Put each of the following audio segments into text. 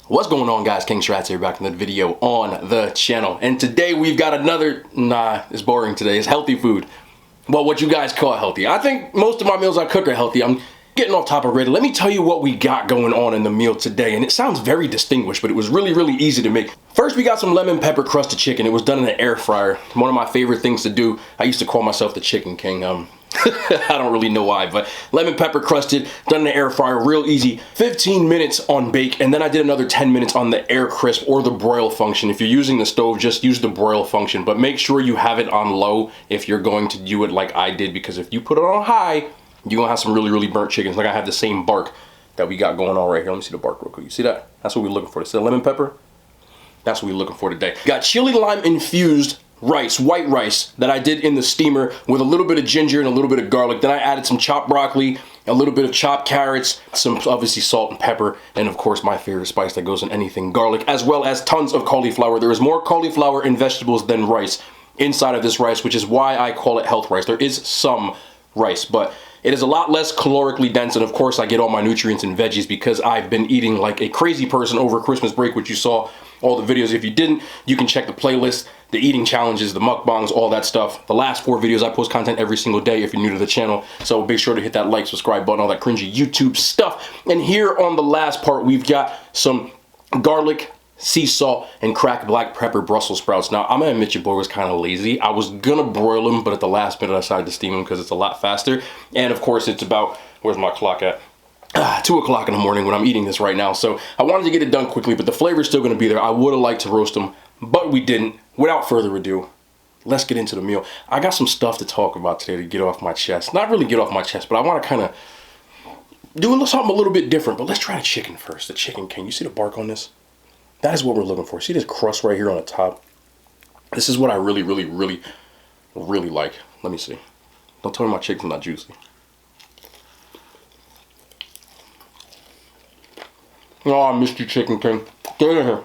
What's going on, guys? King Strats here, back in the video on the channel. And today we've got another, it's boring today, it's healthy food. Well, what you guys call healthy. I think most of my meals I cook are healthy. I'm getting off topic already. Let me tell you what we got going on in the meal today. And it sounds very distinguished, but it was really easy to make. First, we got some lemon pepper crusted chicken. It was done in an air fryer. One of my favorite things to do. I used to call myself the Chicken King. I don't really know why, but lemon pepper crusted, done in the air fryer, real easy. 15 minutes on bake, and then I did another 10 minutes on the air crisp or the broil function. If you're using the stove, just use the broil function, but make sure you have it on low if you're going to do it like I did, because if you put it on high, you're gonna have some really burnt chickens. Like I have the same bark that we got going on right here. Let me see the bark real quick. You see that? That's what we're looking for. See the lemon pepper? That's what we're looking for today. Got chili lime infused rice, white rice, that I did in the steamer with a little bit of ginger and a little bit of garlic. Then I added some chopped broccoli, a little bit of chopped carrots, some obviously salt and pepper, and of course my favorite spice that goes in anything, garlic, as well as tons of cauliflower. There is more cauliflower and vegetables than rice inside of this rice, which is why I call it health rice. There is some rice, but it is a lot less calorically dense, and of course I get all my nutrients and veggies because I've been eating like a crazy person over Christmas break, which you saw all the videos. If you didn't, you can check the playlist, the eating challenges, the mukbangs, all that stuff. The last 4 videos, I post content every single day if you're new to the channel, so be sure to hit that like, subscribe button, all that cringy YouTube stuff. And here on the last part, we've got some garlic, sea salt, and cracked black pepper Brussels sprouts. Now, I'm gonna admit your boy was kind of lazy. I was gonna broil them, but at the last minute I decided to steam them because it's a lot faster. And of course, it's about, where's my clock at? 2 o'clock in the morning when I'm eating this right now. So I wanted to get it done quickly, but the flavor's still gonna be there. I would have liked to roast them, but we didn't. Without further ado, let's get into the meal. I got some stuff to talk about today to get off my chest. Not really get off my chest, but I want to kind of do something a little bit different. But let's try the chicken first. The Chicken King. You see the bark on this? That is what we're looking for. See this crust right here on the top? This is what I really like. Let me see. Don't tell me my chicken's not juicy. Oh, I missed you, Chicken King. Get in here.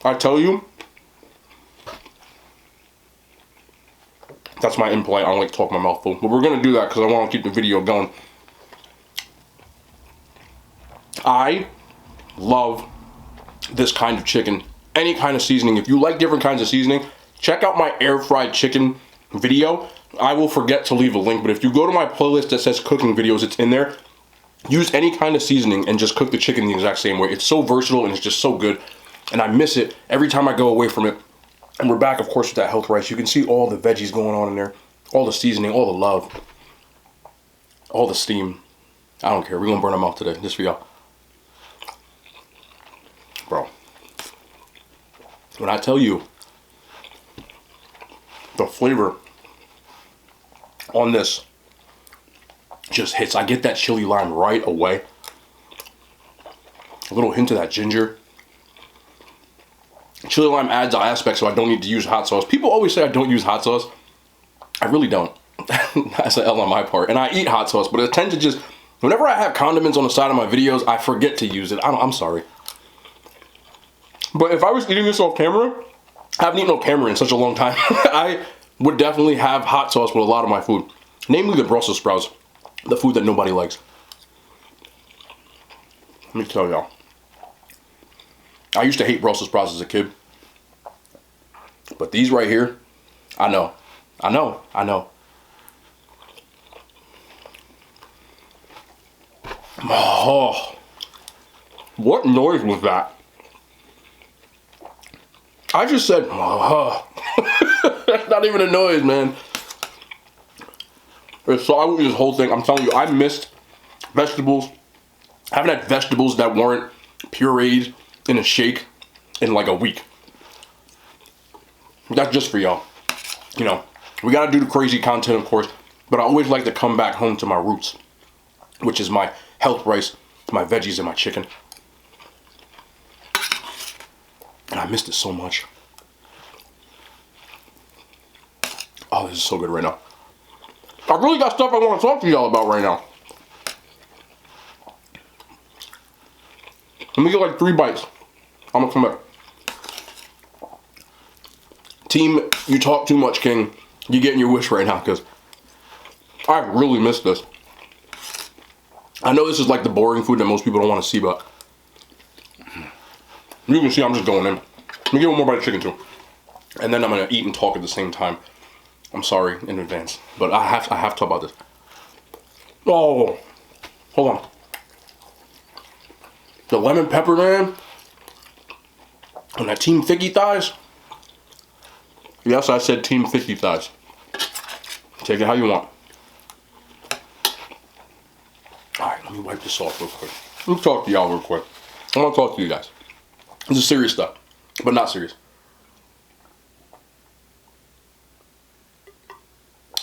I tell you, that's my impolite. I don't like to talk my mouth full, but we're gonna do that because I want to keep the video going. I love this kind of chicken. Any kind of seasoning. If you like different kinds of seasoning, check out my air fried chicken video. I will forget to leave a link, but if you go to my playlist that says cooking videos, it's in there. Use any kind of seasoning and just cook the chicken the exact same way. It's so versatile and it's just so good. And I miss it every time I go away from it. And we're back, of course, with that health rice. You can see all the veggies going on in there. All the seasoning, all the love. All the steam. I don't care. We're going to burn them out today. Just for y'all. Bro. When I tell you the flavor on this just hits. I get that chili lime right away. A little hint of that ginger. Chili lime adds aspects, so I don't need to use hot sauce. People always say I don't use hot sauce. I really don't. That's an L on my part. And I eat hot sauce, but I tend to just, whenever I have condiments on the side of my videos, I forget to use it. I'm sorry. But if I was eating this off camera, I haven't eaten off camera in such a long time. I would definitely have hot sauce with a lot of my food. Namely the Brussels sprouts. The food that nobody likes. Let me tell y'all. I used to hate Brussels sprouts as a kid. But these right here, I know. Oh, what noise was that? I just said, oh. That's not even a noise, man. So I would eat this whole thing. I'm telling you, I missed vegetables. I haven't had vegetables that weren't pureed in a shake in like a week. That's just for y'all. You know, we gotta do the crazy content, of course, but I always like to come back home to my roots, which is my health rice, my veggies, and my chicken. And I missed it so much. Oh, this is so good right now. I really got stuff I want to talk to y'all about right now. Let me get like 3 bites. I'm gonna come back. Team, you talk too much, King. You're getting your wish right now, because I really missed this. I know this is like the boring food that most people don't want to see, but you can see I'm just going in. Let me get one more bite of chicken too. And then I'm gonna eat and talk at the same time. I'm sorry in advance, but I have to talk about this. Oh, hold on. The lemon pepper, man. And that Team Thicky Thighs. Yes, I said Team Thicky Thighs. Take it how you want. Alright, let me wipe this off real quick. Let me talk to y'all real quick. I want to talk to you guys. This is serious stuff, but not serious.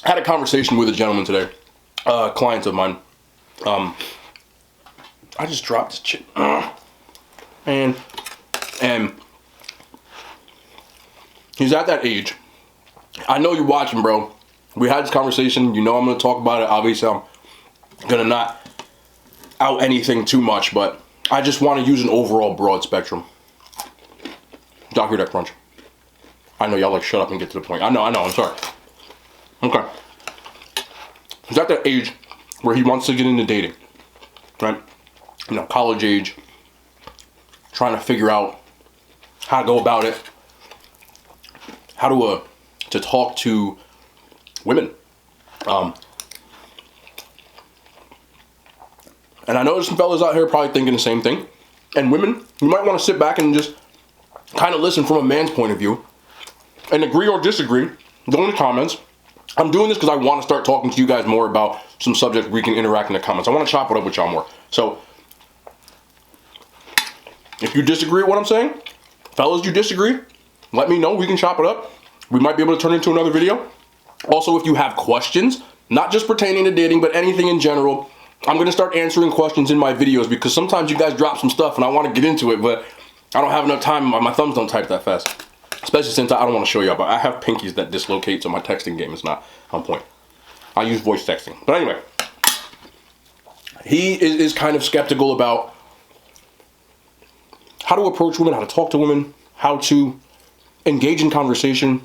I had a conversation with a gentleman today, a client of mine. I just dropped this chip. And he's at that age. I know you're watching, bro. We had this conversation. You know I'm going to talk about it. Obviously, I'm going to not out anything too much, but I just want to use an overall broad spectrum. Y'all hear that crunch? I know y'all like shut up and get to the point. I know, I'm sorry. Okay. He's at that age where he wants to get into dating, right? You know, college age, trying to figure out how to go about it, how to talk to women. And I know there's some fellas out here probably thinking the same thing. And women, you might want to sit back and just kind of listen from a man's point of view and agree or disagree. Go in the comments. I'm doing this because I want to start talking to you guys more about some subjects we can interact in the comments. I want to chop it up with y'all more. So, if you disagree with what I'm saying, fellas, you disagree, let me know. We can chop it up. We might be able to turn it into another video. Also, if you have questions, not just pertaining to dating, but anything in general, I'm going to start answering questions in my videos because sometimes you guys drop some stuff and I want to get into it, but I don't have enough time. My thumbs don't type that fast. Especially since I don't want to show y'all, but I have pinkies that dislocate, so my texting game is not on point. I use voice texting. But anyway, he is kind of skeptical about how to approach women, how to talk to women, how to engage in conversation.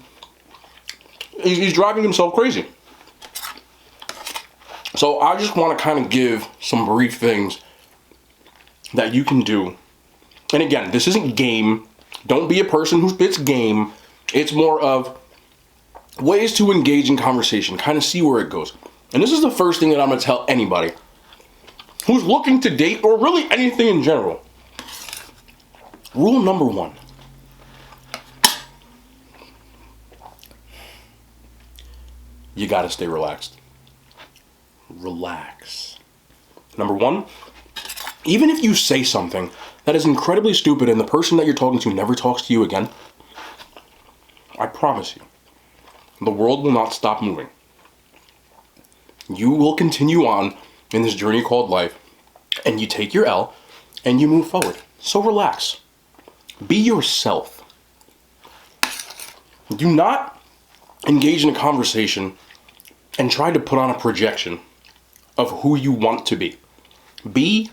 He's driving himself crazy. So I just want to kind of give some brief things that you can do. And again, this isn't game. Don't be a person who spits game. It's more of ways to engage in conversation, kind of see where it goes. And this is the first thing that I'm going to tell anybody who's looking to date or really anything in general. Rule number 1. You got to stay relaxed. Relax. Number 1, even if you say something that is incredibly stupid and the person that you're talking to never talks to you again, I promise you, the world will not stop moving. You will continue on in this journey called life, and you take your L, and you move forward. So relax. Be yourself. Do not engage in a conversation and try to put on a projection of who you want to be. Be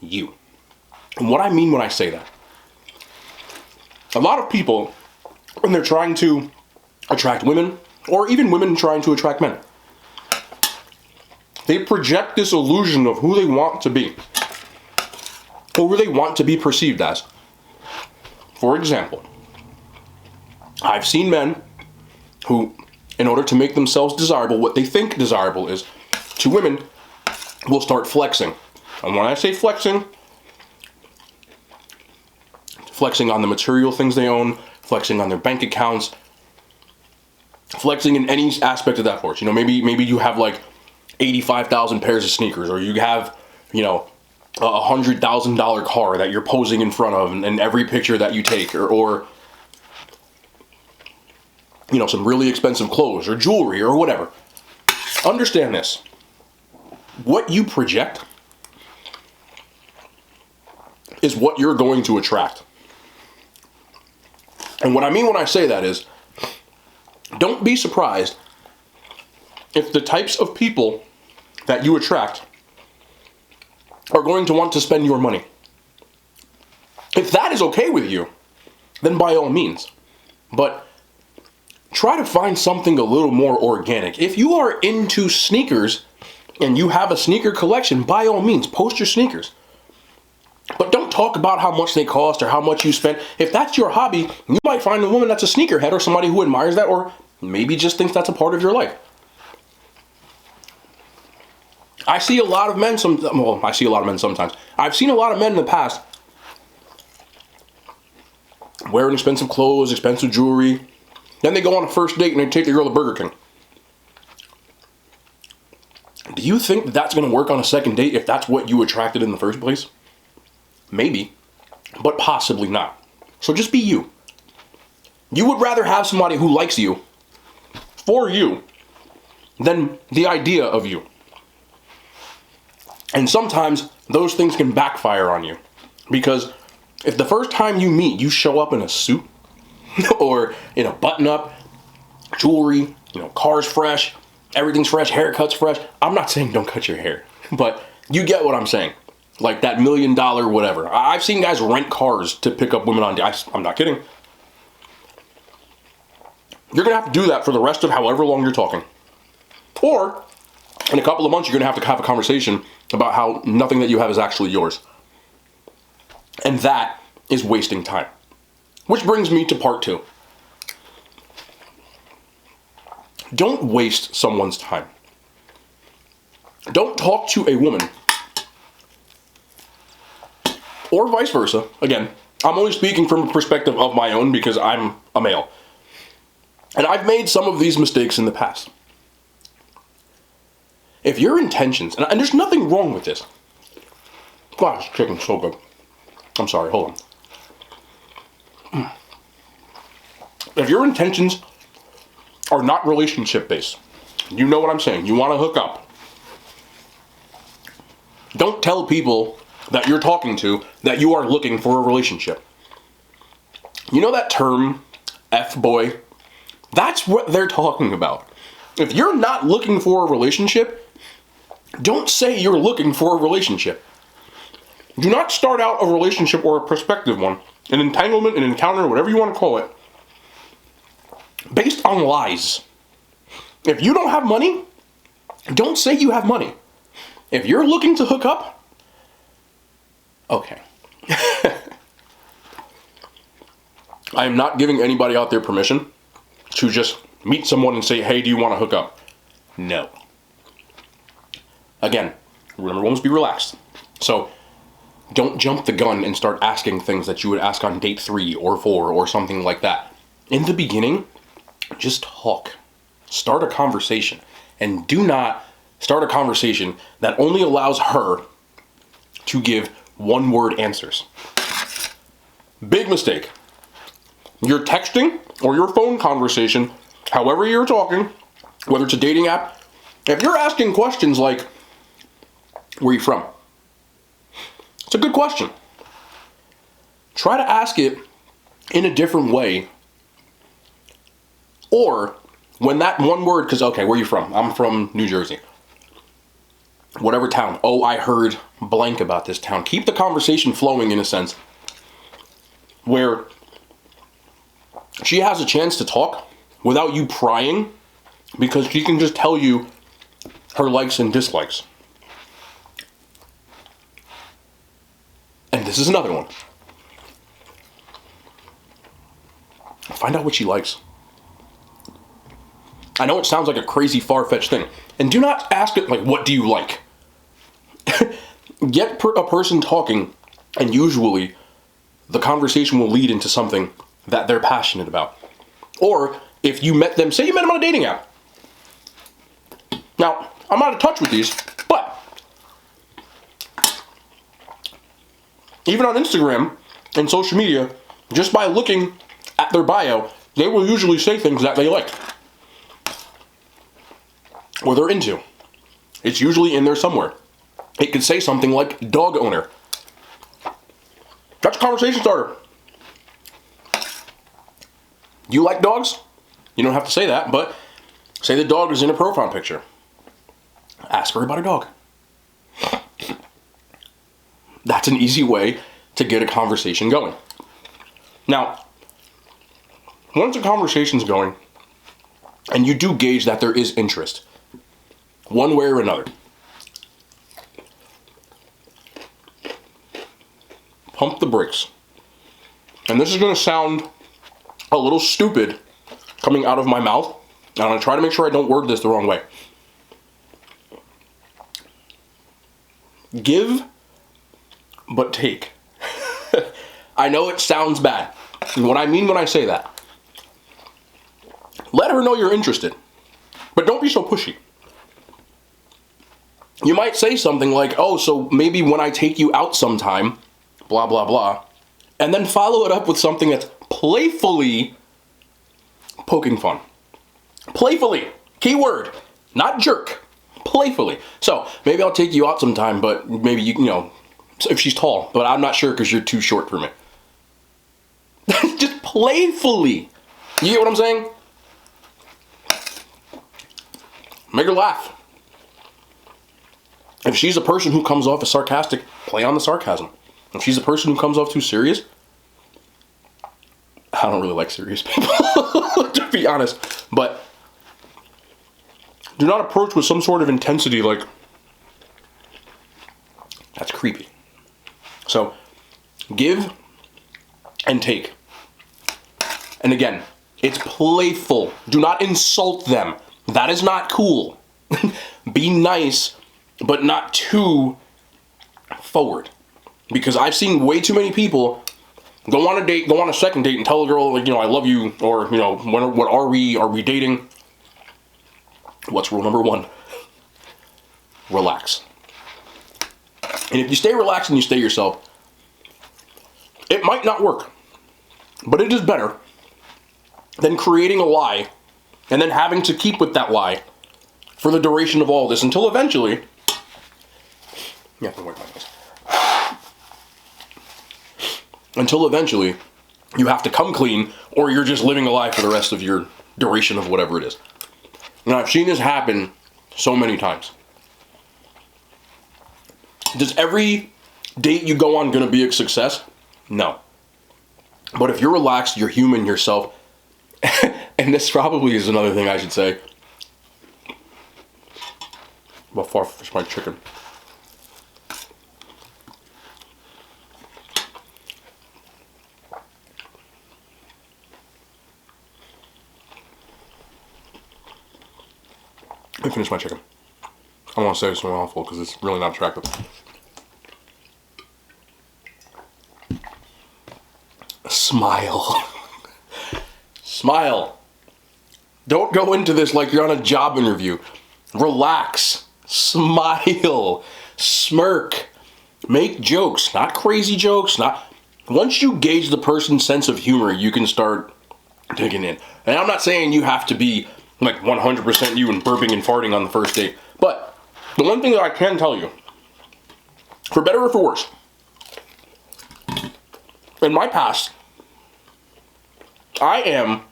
you. And what I mean when I say that, a lot of people, when they're trying to attract women, or even women trying to attract men, they project this illusion of who they want to be, or who they want to be perceived as. For example, I've seen men who, in order to make themselves desirable, what they think desirable is, to women, will start flexing. And when I say flexing on the material things they own, flexing on their bank accounts, flexing in any aspect of that force. You know, maybe you have like 85,000 pairs of sneakers, or you have, you know, a $100,000 car that you're posing in front of in every picture that you take, or you know, some really expensive clothes or jewelry or whatever. Understand this. What you project is what you're going to attract. And what I mean when I say that is, don't be surprised if the types of people that you attract are going to want to spend your money. If that is okay with you, then by all means. But try to find something a little more organic. If you are into sneakers and you have a sneaker collection, by all means, post your sneakers. But don't talk about how much they cost or how much you spend. If that's your hobby, you might find a woman that's a sneakerhead or somebody who admires that, or maybe just thinks that's a part of your life. I see a lot of men sometimes. I've seen a lot of men in the past wearing expensive clothes, expensive jewelry. Then they go on a first date and they take the girl to Burger King. Do you think that's going to work on a second date if that's what you attracted in the first place? Maybe, but possibly not. So just be you. You would rather have somebody who likes you for you than the idea of you. And sometimes those things can backfire on you, because if the first time you meet, you show up in a suit or in a button-up, jewelry, car's fresh, everything's fresh, haircut's fresh. I'm not saying don't cut your hair, but you get what I'm saying. Like that $1 million whatever. I've seen guys rent cars to pick up women on dates. I'm not kidding. You're going to have to do that for the rest of however long you're talking. Or in a couple of months, you're going to have a conversation about how nothing that you have is actually yours. And that is wasting time. Which brings me to part 2. Don't waste someone's time. Don't talk to a woman, or vice versa. Again, I'm only speaking from a perspective of my own because I'm a male. And I've made some of these mistakes in the past. If your intentions, and there's nothing wrong with this. Wow, this chicken's so good. I'm sorry, hold on. If your intentions are not relationship based, you know what I'm saying, you want to hook up, don't tell people that you're talking to that you are looking for a relationship. You know that term, F-boy? That's what they're talking about. If you're not looking for a relationship, don't say you're looking for a relationship. Do not start out a relationship or a prospective one, an entanglement, an encounter, whatever you want to call it, based on lies. If you don't have money, don't say you have money. If you're looking to hook up, okay. I am not giving anybody out there permission to just meet someone and say, hey, do you want to hook up? No. Again, remember, always be relaxed. So don't jump the gun and start asking things that you would ask on date 3 or 4 or something like that. In the beginning, just talk. Start a conversation. And do not start a conversation that only allows her to give one-word answers. Big mistake. Your texting or your phone conversation, however you're talking, whether it's a dating app, if you're asking questions like, where are you from? It's a good question. Try to ask it in a different way. Or when that one word, because okay, where are you from? I'm from New Jersey. Whatever town. Oh, I heard blank about this town. Keep the conversation flowing in a sense where she has a chance to talk without you prying, because she can just tell you her likes and dislikes. And this is another one. Find out what she likes. I know it sounds like a crazy far-fetched thing. And do not ask it like, what do you like? Get a person talking, and usually the conversation will lead into something that they're passionate about. Or if you met them, say you met them on a dating app. Now, I'm out of touch with these, but even on Instagram and social media, just by looking at their bio, they will usually say things that they like or they're into. It's usually in there somewhere. It could say something like dog owner. That's a conversation starter. You like dogs? You don't have to say that, but say the dog is in a profile picture. Ask her about a dog. That's an easy way to get a conversation going. Now, once a conversation's going, and you do gauge that there is interest, one way or another. Pump the brakes. And this is going to sound a little stupid coming out of my mouth. And I'm going to try to make sure I don't word this the wrong way. Give, but take. I know it sounds bad. And what I mean when I say that. Let her know you're interested. But don't be so pushy. You might say something like, oh, so maybe when I take you out sometime, blah, blah, blah. And then follow it up with something that's playfully poking fun. Playfully. Keyword. Not jerk. Playfully. So, maybe I'll take you out sometime, but maybe you know, if she's tall. But I'm not sure because you're too short for me. Just playfully. You get what I'm saying? Make her laugh. If she's a person who comes off as sarcastic, play on the sarcasm. If she's a person who comes off too serious, I don't really like serious people, to be honest. But do not approach with some sort of intensity like, that's creepy. So, give and take. And again, it's playful. Do not insult them. That is not cool. Be nice, but not too forward. Because I've seen way too many people go on a date, go on a second date and tell a girl, like, you know, I love you, or, you know, what are we dating? What's rule number 1? Relax. And if you stay relaxed and you stay yourself, it might not work. But it is better than creating a lie and then having to keep with that lie for the duration of all this until eventually, yeah, I can wipe my nose. Until eventually you have to come clean, or you're just living a lie for the rest of your duration of whatever it is. Now, I've seen this happen so many times. Does every date you go on gonna be a success? No. But if you're relaxed, you're human yourself, and this probably is another thing I should say. Before I fish my chicken. Let me finish my chicken. I don't want to say it's a mouthful because it's really not attractive. Smile. Smile. Don't go into this like you're on a job interview. Relax. Smile. Smirk. Make jokes. Not crazy jokes. Once you gauge the person's sense of humor, you can start digging in. And I'm not saying you have to be like 100% you and burping and farting on the first date. But the one thing that I can tell you, for better or for worse, in my past, I am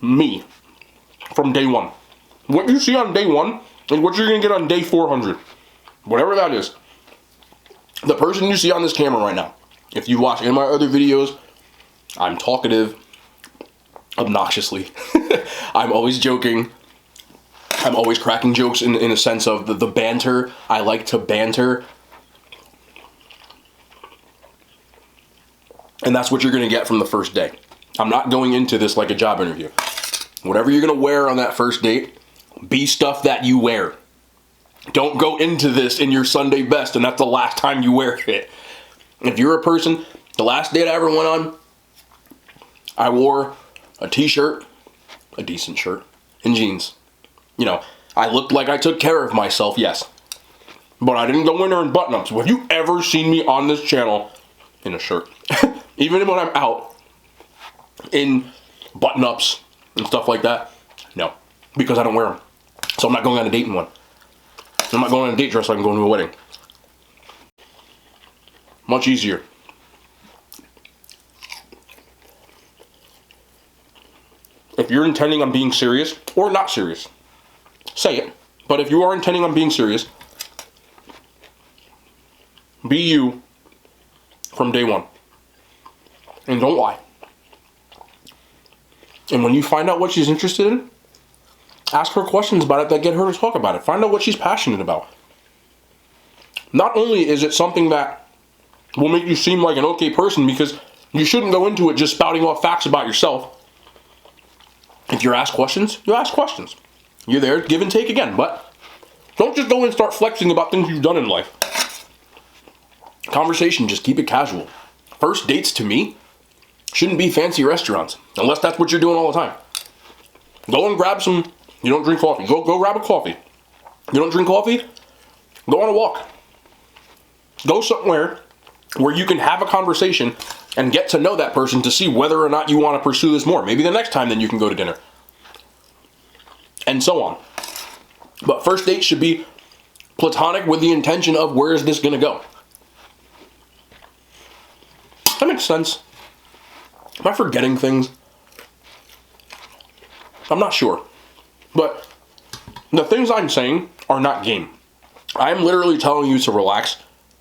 me from day one. What you see on day one is what you're going to get on day 400. Whatever that is. The person you see on this camera right now. If you watch any of my other videos, I'm talkative, obnoxiously. I'm always joking. I'm always cracking jokes in a sense of the banter. I like to banter. And that's what you're going to get from the first day. I'm not going into this like a job interview. Whatever you're going to wear on that first date, be stuff that you wear. Don't go into this in your Sunday best and that's the last time you wear it. If you're a person, the last date I ever went on, I wore a t-shirt, a decent shirt, and jeans. You know, I looked like I took care of myself, yes. But I didn't go in there in button-ups. Have you ever seen me on this channel in a shirt? Even when I'm out in button-ups and stuff like that? No, because I don't wear them. So I'm not going on a date in one. I'm not going on a date dress so I can go to a wedding. Much easier. If you're intending on being serious, or not serious, say it. But if you are intending on being serious, be you from day one. And don't lie. And when you find out what she's interested in, Ask her questions about it that get her to talk about it. Find out what she's passionate about. Not only is it something that will make you seem like an okay person, because you shouldn't go into it just spouting off facts about yourself. If you're asked questions, you ask questions. You're there, give and take again, but don't just go and start flexing about things you've done in life. Conversation, just keep it casual. First dates, to me, shouldn't be fancy restaurants, unless that's what you're doing all the time. Go and grab some, you don't drink coffee, go grab a coffee. You don't drink coffee? Go on a walk. Go somewhere where you can have a conversation and get to know that person to see whether or not you want to pursue this more. Maybe the next time then you can go to dinner. And so on. But first date should be platonic with the intention of where is this going to go. That makes sense. Am I forgetting things? I'm not sure. But the things I'm saying are not game. I'm literally telling you to relax,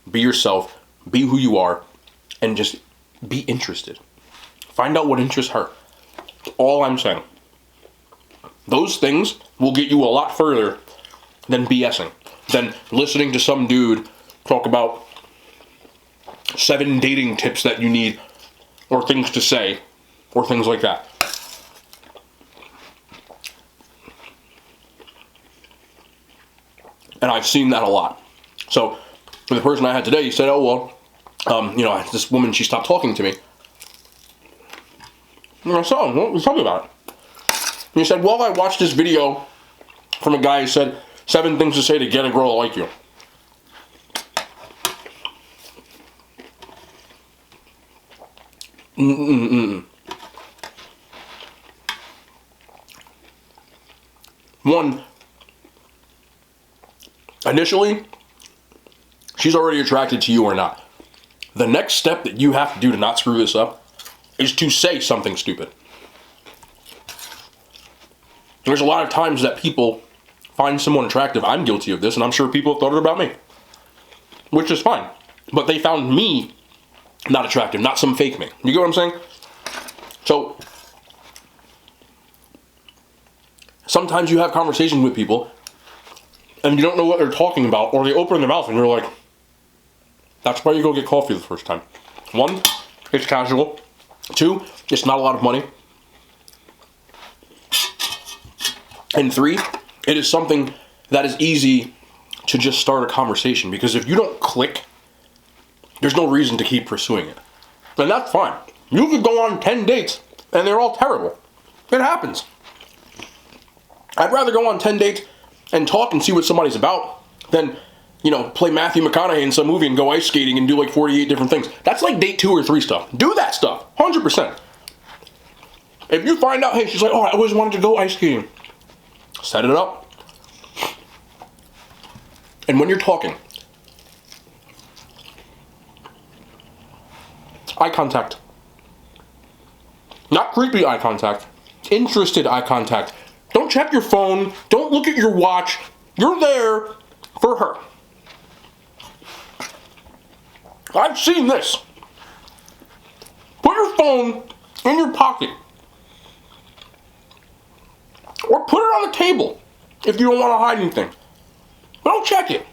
be yourself, be who you are, and just be interested. Find out what interests her. All I'm saying. Those things will get you a lot further than BSing, than listening to some dude talk about 7 dating tips that you need, or things to say, or things like that. And I've seen that a lot. So, the person I had today, he said, oh, well, this woman, she stopped talking to me. And I said, oh, well, tell me about it. And he said, well, I watched this video from a guy who said 7 things to say to get a girl to like you. One, initially, she's already attracted to you or not. The next step that you have to do to not screw this up is to say something stupid. There's a lot of times that people find someone attractive. I'm guilty of this, and I'm sure people have thought it about me. Which is fine. But they found me not attractive, not some fake me. You get what I'm saying? So, sometimes you have conversations with people, and you don't know what they're talking about, or they open their mouth and you're like, that's why you go get coffee the first time. 1, it's casual. 2, it's not a lot of money. And 3, it is something that is easy to just start a conversation, because if you don't click, there's no reason to keep pursuing it. And that's fine. You could go on 10 dates and they're all terrible. It happens. I'd rather go on 10 dates and talk and see what somebody's about than, play Matthew McConaughey in some movie and go ice skating and do like 48 different things. That's like date 2 or 3 stuff. Do that stuff. 100%. If you find out, hey, she's like, oh, I always wanted to go ice skating. Set it up. And when you're talking, eye contact. Not creepy eye contact. Interested eye contact. Don't check your phone. Don't look at your watch. You're there for her. I've seen this. Put your phone in your pocket. Or put it on the table if you don't want to hide anything. But don't check it.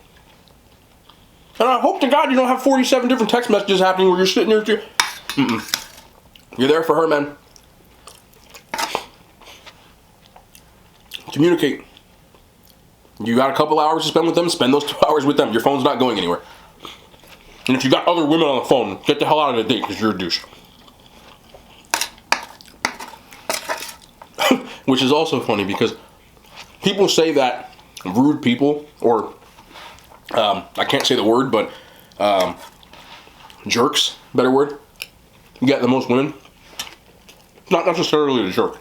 And I hope to God you don't have 47 different text messages happening where you're sitting there too. You're there for her, man. Communicate. You got a couple hours to spend with them, spend those 2 hours with them. Your phone's not going anywhere. And if you got other women on the phone, get the hell out of the date because you're a douche. Which is also funny because people say that rude people, or I can't say the word, but jerks, better word, get the most women. Not necessarily a jerk.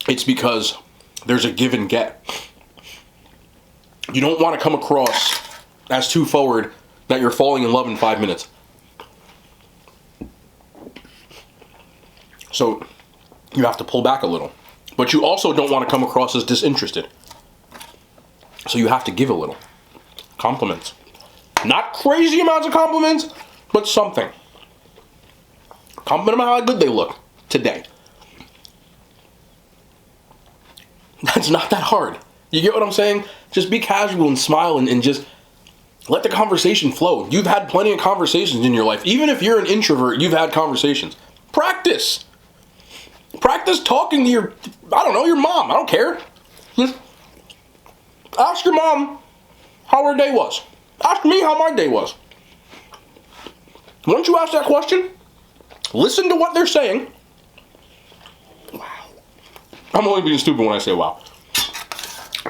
It's because there's a give and get. You don't want to come across as too forward that you're falling in love in 5 minutes. So you have to pull back a little. But you also don't want to come across as disinterested. So you have to give a little. Compliments. Not crazy amounts of compliments, but something. Compliment them on how good they look today. That's not that hard. You get what I'm saying? Just be casual and smile and just let the conversation flow. You've had plenty of conversations in your life. Even if you're an introvert, you've had conversations. Practice. Practice talking to your, I don't know, your mom. I don't care. Just ask your mom how her day was. Ask me how my day was. Once you ask that question, listen to what they're saying. Wow. I'm only being stupid when I say wow.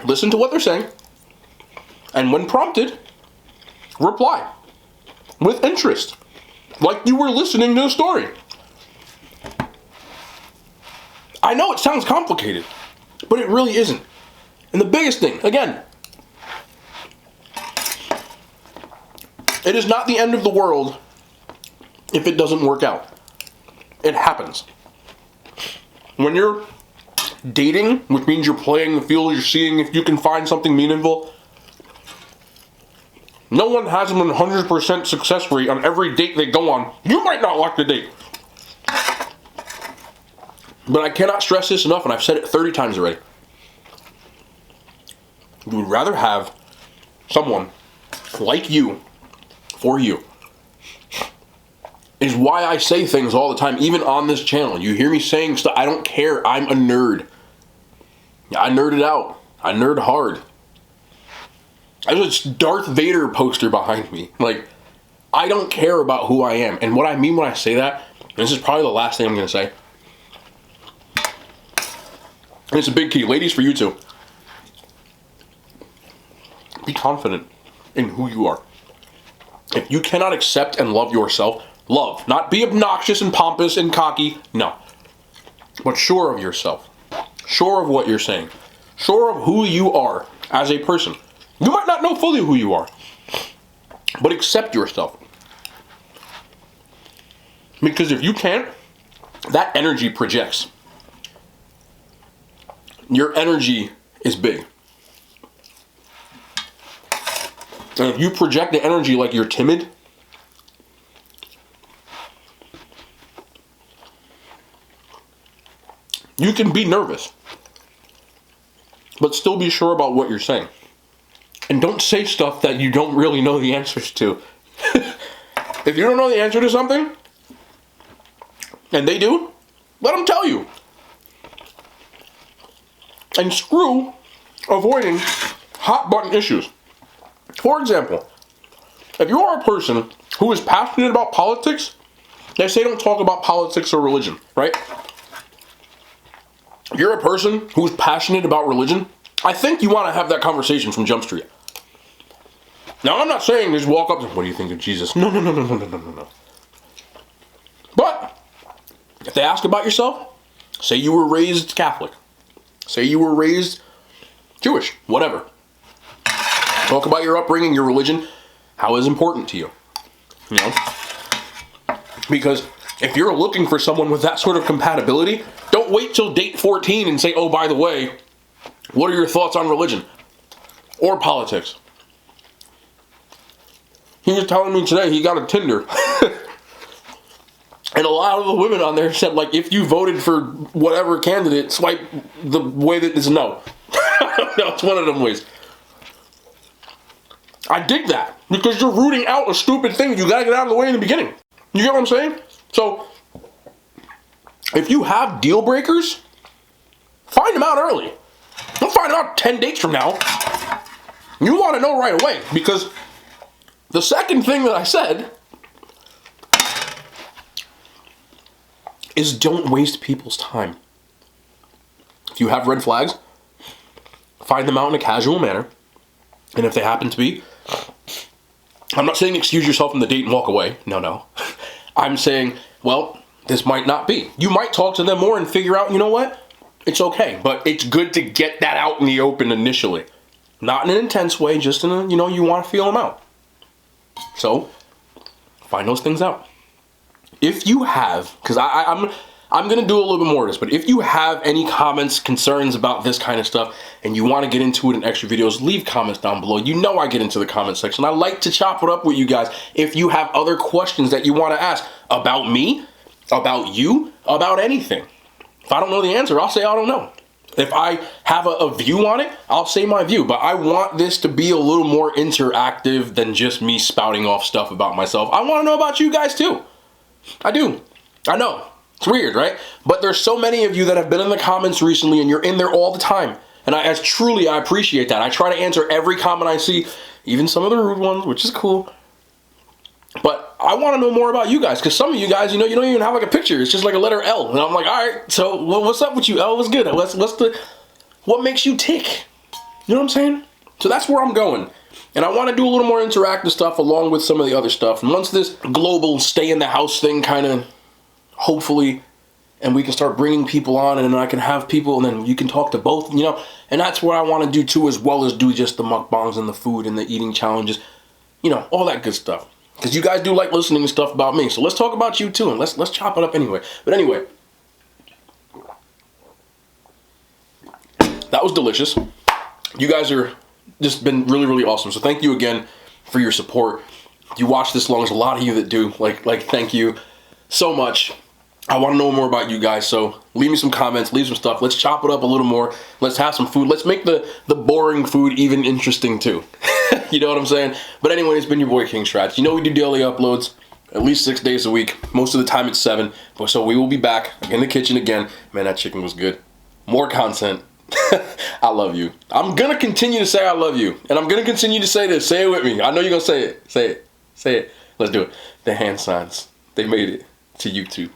Listen to what they're saying. And when prompted, reply with interest, like you were listening to a story. I know it sounds complicated, but it really isn't. And the biggest thing, again, it is not the end of the world if it doesn't work out. It happens. When you're dating, which means you're playing the field, you're seeing if you can find something meaningful, no one has a 100% success rate on every date they go on. You might not like the date. But I cannot stress this enough, and I've said it 30 times already. You would rather have someone like you for you. Is why I say things all the time, even on this channel. You hear me saying stuff, I don't care. I'm a nerd. I nerded out. I nerd hard. There's a Darth Vader poster behind me. Like, I don't care about who I am. And what I mean when I say that, and this is probably the last thing I'm going to say, and it's a big key. Ladies, for you too. Be confident in who you are. If you cannot accept and love yourself, love. Not be obnoxious and pompous and cocky. No. But sure of yourself. Sure of what you're saying. Sure of who you are as a person. You might not know fully who you are. But accept yourself. Because if you can't, that energy projects. Your energy is big. And if you project the energy like you're timid, you can be nervous, but still be sure about what you're saying. And don't say stuff that you don't really know the answers to. If you don't know the answer to something, and they do, let them tell you. And screw avoiding hot button issues. For example, if you are a person who is passionate about politics, they say don't talk about politics or religion, right? If you're a person who's passionate about religion, I think you want to have that conversation from Jump Street. Now, I'm not saying just walk up to them, what do you think of Jesus? No. But if they ask about yourself, say you were raised Catholic. Say you were raised Jewish, whatever. Talk about your upbringing, your religion, how it's important to you. You know? Because if you're looking for someone with that sort of compatibility, don't wait till date 14 and say, oh, by the way, what are your thoughts on religion? Or politics? He was telling me today he got a Tinder. And a lot of the women on there said, like, if you voted for whatever candidate, swipe the way that is no. No, it's one of them ways. I dig that. Because you're rooting out a stupid thing. You gotta get out of the way in the beginning. You get what I'm saying? So, if you have deal breakers, find them out early. Don't find them out 10 dates from now. You want to know right away. Because the second thing that I said is don't waste people's time. If you have red flags, find them out in a casual manner. And if they happen to be, I'm not saying excuse yourself from the date and walk away. No. I'm saying, well, this might not be. You might talk to them more and figure out, you know what? It's okay. But it's good to get that out in the open initially. Not in an intense way, just in a, you want to feel them out. So, find those things out. If you have, because I'm going to do a little bit more of this, but if you have any comments, concerns about this kind of stuff, and you want to get into it in extra videos, leave comments down below. You know I get into the comment section. I like to chop it up with you guys. If you have other questions that you want to ask about me, about you, about anything. If I don't know the answer, I'll say I don't know. If I have a view on it, I'll say my view. But I want this to be a little more interactive than just me spouting off stuff about myself. I want to know about you guys too. I do. I know. It's weird, right? But there's so many of you that have been in the comments recently and you're in there all the time. And I appreciate that. I try to answer every comment I see, even some of the rude ones, which is cool. But I want to know more about you guys, because some of you guys, you know, you don't even have like a picture. It's just like a letter L. And I'm like, all right, so what's up with you, L? What's good? What makes you tick? You know what I'm saying? So that's where I'm going. And I want to do a little more interactive stuff along with some of the other stuff. And once this global stay in the house thing kind of, hopefully, and we can start bringing people on, and then I can have people, and then you can talk to both, you know. And that's what I want to do too, as well as do just the mukbangs and the food and the eating challenges, you know, all that good stuff. Because you guys do like listening to stuff about me. So let's talk about you too, and let's chop it up anyway. But anyway, that was delicious. You guys are just been really, really awesome. So thank you again for your support. You watch this long, there's a lot of you that do. Like thank you so much. I want to know more about you guys, so leave me some comments, leave some stuff. Let's chop it up a little more. Let's have some food. Let's make the boring food even interesting too. You know what I'm saying? But anyway, it's been your boy King Strats. You know we do daily uploads, at least 6 days a week. Most of the time it's 7. So we will be back in the kitchen again. Man, that chicken was good. More content. I love you. I'm going to continue to say I love you. And I'm going to continue to say this. Say it with me. I know you're going to say it. Say it. Say it. Let's do it. The hand signs. They made it to YouTube.